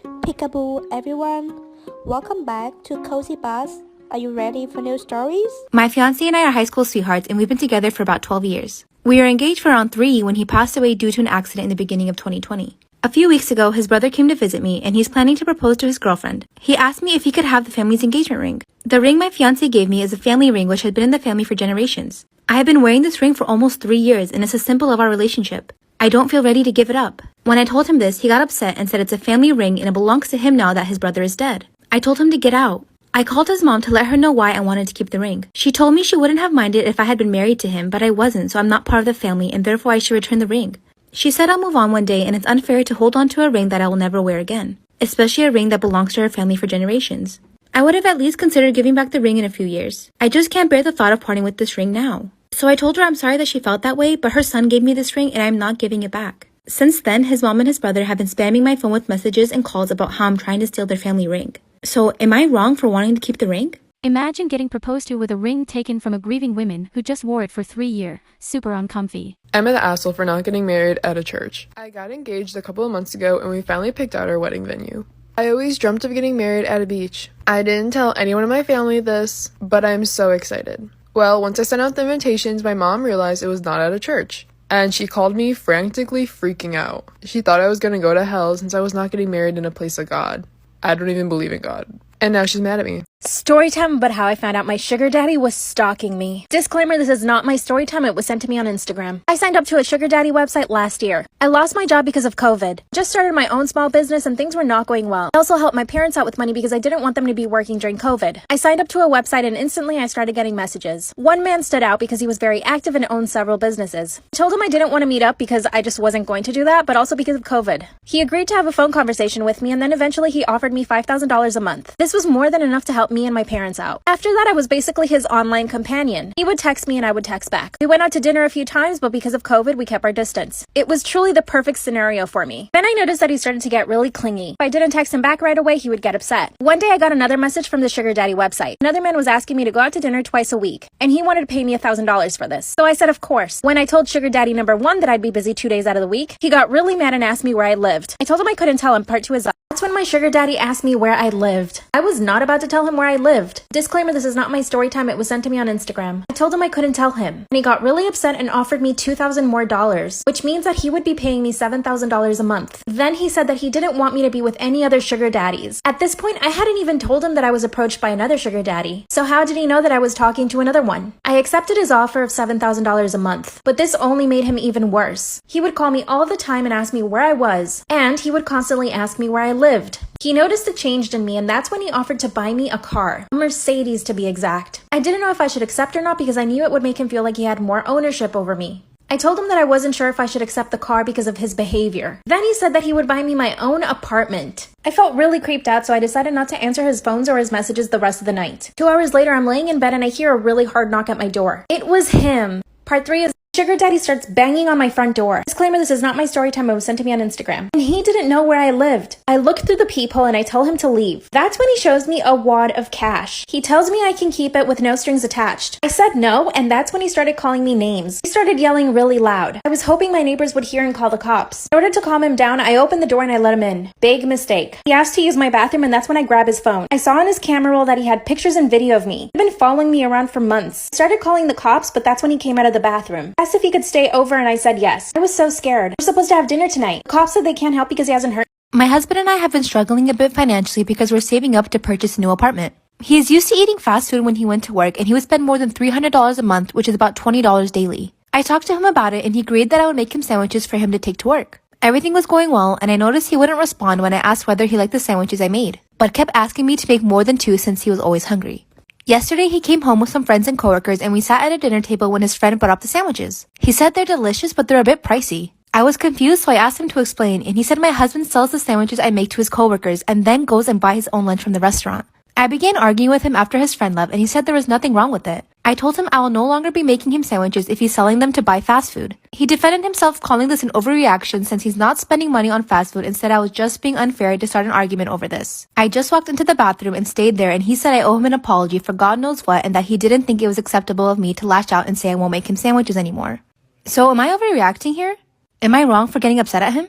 Peekaboo everyone, welcome back to Cozy Buzz. Are you ready for new stories? My fiance and I are high school sweethearts and we've been together for about 12 years. We were engaged for around 3 when he passed away due to an accident in the beginning of 2020. A few weeks ago, his brother came to visit me and he's planning to propose to his girlfriend. He asked me if he could have the family's engagement ring. The ring my fiance gave me is a family ring which had been in the family for generations. I have been wearing this ring for almost 3 years and it's a symbol of our relationship. I don't feel ready to give it up. When I told him this, he got upset and said it's a family ring and it belongs to him now that his brother is dead. I told him to get out. I called his mom to let her know why I wanted to keep the ring. She told me she wouldn't have minded if I had been married to him, but I wasn't, so I'm not part of the family and therefore I should return the ring. She said I'll move on one day and it's unfair to hold on to a ring that I will never wear again, especially a ring that belongs to her family for generations. I would have at least considered giving back the ring in a few years. I just can't bear the thought of parting with this ring now. So I told her I'm sorry that she felt that way, but her son gave me this ring and I'm not giving it back. Since then, his mom and his brother have been spamming my phone with messages and calls about how I'm trying to steal their family ring. So, am I wrong for wanting to keep the ring? Imagine getting proposed to with a ring taken from a grieving woman who just wore it for 3 years. Super uncomfy. I'm the asshole for not getting married at a church. I got engaged a couple of months ago and we finally picked out our wedding venue. I always dreamt of getting married at a beach. I didn't tell anyone in my family this, but I'm so excited. Well, once I sent out the invitations, my mom realized it was not at a church. And she called me frantically freaking out. She thought I was gonna go to hell since I was not getting married in a place of God. I don't even believe in God. And now she's mad at me. Storytime about how I found out my sugar daddy was stalking me. Disclaimer, this is not my story time, it was sent to me on Instagram. I signed up to a sugar daddy website last year. I lost my job because of COVID. Just started my own small business and things were not going well. I also helped my parents out with money because I didn't want them to be working during COVID. I signed up to a website and instantly I started getting messages. One man stood out because he was very active and owned several businesses. I told him I didn't want to meet up because I just wasn't going to do that, but also because of COVID. He agreed to have a phone conversation with me and then eventually he offered me $5,000 a month. This was more than enough to help me and my parents out. After that, I was basically his online companion. He would text me and I would text back. We went out to dinner a few times, but because of COVID, we kept our distance. It was truly the perfect scenario for me. Then I noticed that he started to get really clingy. If I didn't text him back right away, he would get upset. One day I got another message from the sugar daddy website. Another man was asking me to go out to dinner twice a week, and he wanted to pay me $1,000 for this. So I said, of course. When I told sugar daddy number 1 that I'd be busy 2 days out of the week, he got really mad and asked me where I lived. I told him I couldn't tell him. Part 2 is up. That's when my sugar daddy asked me where I lived. I was not about to tell him where I lived. Disclaimer, this is not my story time, it was sent to me on Instagram. I told him I couldn't tell him, and he got really upset and offered me $2,000 more, which means that he would be paying me $7,000 a month. Then he said that he didn't want me to be with any other sugar daddies. At this point, I hadn't even told him that I was approached by another sugar daddy. So how did he know that I was talking to another one? I accepted his offer of $7,000 a month, but this only made him even worse. He would call me all the time and ask me where I was, and he would constantly ask me where I lived. He noticed the change in me, and that's when he offered to buy me a car. A Mercedes, to be exact. I didn't know if I should accept or not because I knew it would make him feel like he had more ownership over me. I told him that I wasn't sure if I should accept the car because of his behavior. Then he said that he would buy me my own apartment. I felt really creeped out, so I decided not to answer his phones or his messages the rest of the night. 2 hours later, I'm laying in bed and I hear a really hard knock at my door. It was him. Part 3 is sugar daddy starts banging on my front door. Disclaimer, this is not my story time, it was sent to me on Instagram. And he didn't know where I lived. I looked through the peephole and I tell him to leave. That's when he shows me a wad of cash. He tells me I can keep it with no strings attached. I said no, and that's when he started calling me names. He started yelling really loud. I was hoping my neighbors would hear and call the cops. In order to calm him down, I opened the door and I let him in. Big mistake. He asked to use my bathroom and that's when I grabbed his phone. I saw on his camera roll that he had pictures and video of me. He'd been following me around for months. I started calling the cops, but that's when he came out of the bathroom. Asked if he could stay over and I said yes. I was so scared. We're supposed to have dinner tonight. The cops said they can't help because he hasn't hurt. My husband and I have been struggling a bit financially because we're saving up to purchase a new apartment. He is used to eating fast food when he went to work and he would spend more than $300 a month, which is about $20 daily. I talked to him about it and he agreed that I would make him sandwiches for him to take to work. Everything was going well and I noticed he wouldn't respond when I asked whether he liked the sandwiches I made, but kept asking me to make more than 2 since he was always hungry. Yesterday, he came home with some friends and coworkers and we sat at a dinner table when his friend brought up the sandwiches. He said they're delicious, but they're a bit pricey. I was confused, so I asked him to explain, and he said my husband sells the sandwiches I make to his coworkers and then goes and buys his own lunch from the restaurant. I began arguing with him after his friend left and he said there was nothing wrong with it. I told him I will no longer be making him sandwiches if he's selling them to buy fast food. He defended himself, calling this an overreaction since he's not spending money on fast food and said I was just being unfair to start an argument over this. I just walked into the bathroom and stayed there and he said I owe him an apology for God knows what and that he didn't think it was acceptable of me to lash out and say I won't make him sandwiches anymore. So am I overreacting here? Am I wrong for getting upset at him?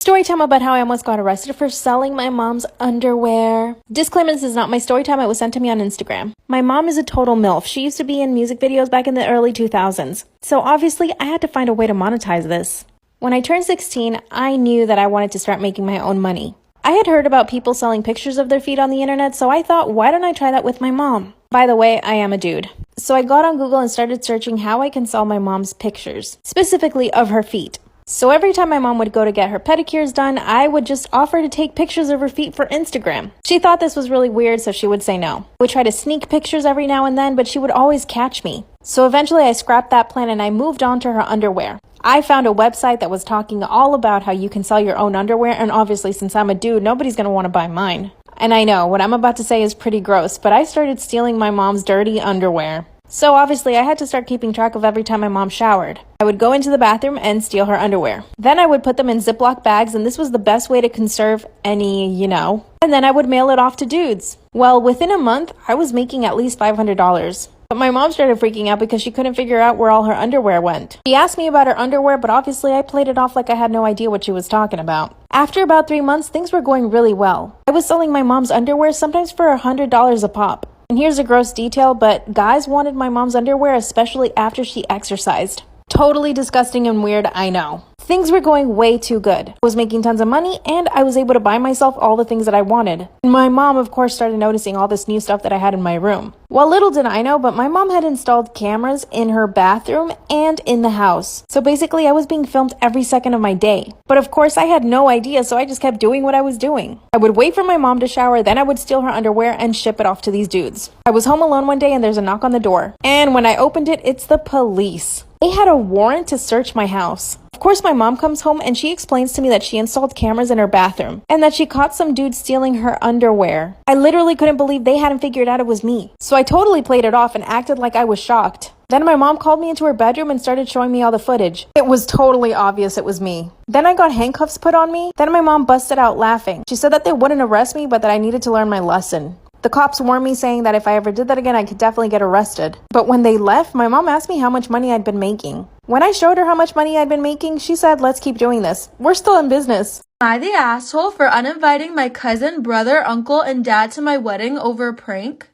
Story time about how I almost got arrested for selling my mom's underwear. Disclaimer, this is not my story time. It was sent to me on Instagram. My mom is a total MILF. She used to be in music videos back in the early 2000s. So obviously, I had to find a way to monetize this. When I turned 16, I knew that I wanted to start making my own money. I had heard about people selling pictures of their feet on the internet, so I thought, why don't I try that with my mom? By the way, I am a dude. So I got on Google and started searching how I can sell my mom's pictures, specifically of her feet. So every time my mom would go to get her pedicures done, I would just offer to take pictures of her feet for Instagram. She thought this was really weird, so she would say no. I would try to sneak pictures every now and then, but she would always catch me. So eventually I scrapped that plan and I moved on to her underwear. I found a website that was talking all about how you can sell your own underwear, and obviously since I'm a dude, nobody's gonna want to buy mine. And I know, what I'm about to say is pretty gross, but I started stealing my mom's dirty underwear. So obviously I had to start keeping track of every time my mom showered. I would go into the bathroom and steal her underwear. Then I would put them in Ziploc bags, and this was the best way to conserve any, and then I would mail it off to dudes. Well, within a month, I was making at least $500. But my mom started freaking out because she couldn't figure out where all her underwear went. She asked me about her underwear, but obviously I played it off like I had no idea what she was talking about. After about 3 months, things were going really well. I was selling my mom's underwear sometimes for $100 a pop. And here's a gross detail, but guys wanted my mom's underwear, especially after she exercised. Totally disgusting and weird, I know. Things were going way too good. I was making tons of money, and I was able to buy myself all the things that I wanted. My mom, of course, started noticing all this new stuff that I had in my room. Well, little did I know, but my mom had installed cameras in her bathroom and in the house. So basically, I was being filmed every second of my day. But of course, I had no idea, so I just kept doing what I was doing. I would wait for my mom to shower, then I would steal her underwear and ship it off to these dudes. I was home alone one day, and there's a knock on the door. And when I opened it, it's the police. They had a warrant to search my house. Of course, my mom comes home and she explains to me that she installed cameras in her bathroom and that she caught some dude stealing her underwear. I literally couldn't believe they hadn't figured out it was me. So I totally played it off and acted like I was shocked. Then my mom called me into her bedroom and started showing me all the footage. It was totally obvious it was me. Then I got handcuffs put on me. Then my mom busted out laughing. She said that they wouldn't arrest me, but that I needed to learn my lesson. The cops warned me, saying that if I ever did that again, I could definitely get arrested. But when they left, my mom asked me how much money I'd been making. When I showed her how much money I'd been making, she said, let's keep doing this. We're still in business. Am I the asshole for uninviting my cousin, brother, uncle, and dad to my wedding over a prank?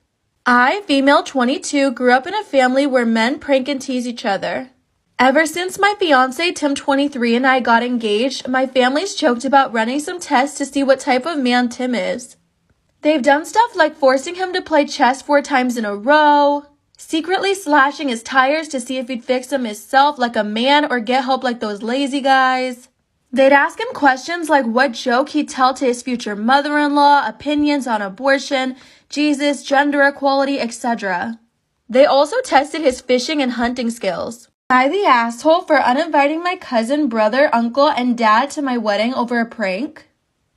I, female 22, grew up in a family where men prank and tease each other. Ever since my fiance, Tim 23, and I got engaged, my family's joked about running some tests to see what type of man Tim is. They've done stuff like forcing him to play chess 4 times in a row, secretly slashing his tires to see if he'd fix them himself like a man or get help like those lazy guys. They'd ask him questions like what joke he'd tell to his future mother-in-law, opinions on abortion, Jesus, gender equality, etc. They also tested his fishing and hunting skills. Am I the asshole for uninviting my cousin, brother, uncle, and dad to my wedding over a prank?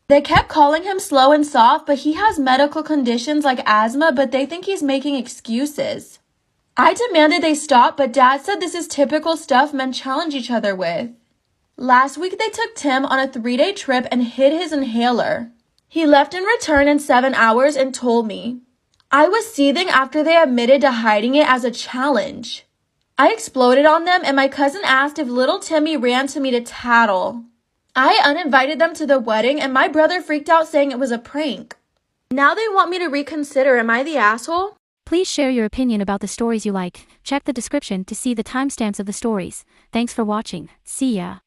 They kept calling him slow and soft, but he has medical conditions like asthma, but they think he's making excuses. I demanded they stop, but Dad said this is typical stuff men challenge each other with. Last week they took Tim on a 3-day trip and hid his inhaler. He left in return in 7 hours and told me. I was seething after they admitted to hiding it as a challenge. I exploded on them, and my cousin asked if little Timmy ran to me to tattle. I uninvited them to the wedding, and my brother freaked out saying it was a prank. Now they want me to reconsider. Am I the asshole? Please share your opinion about the stories you like. Check the description to see the timestamps of the stories. Thanks for watching. See ya.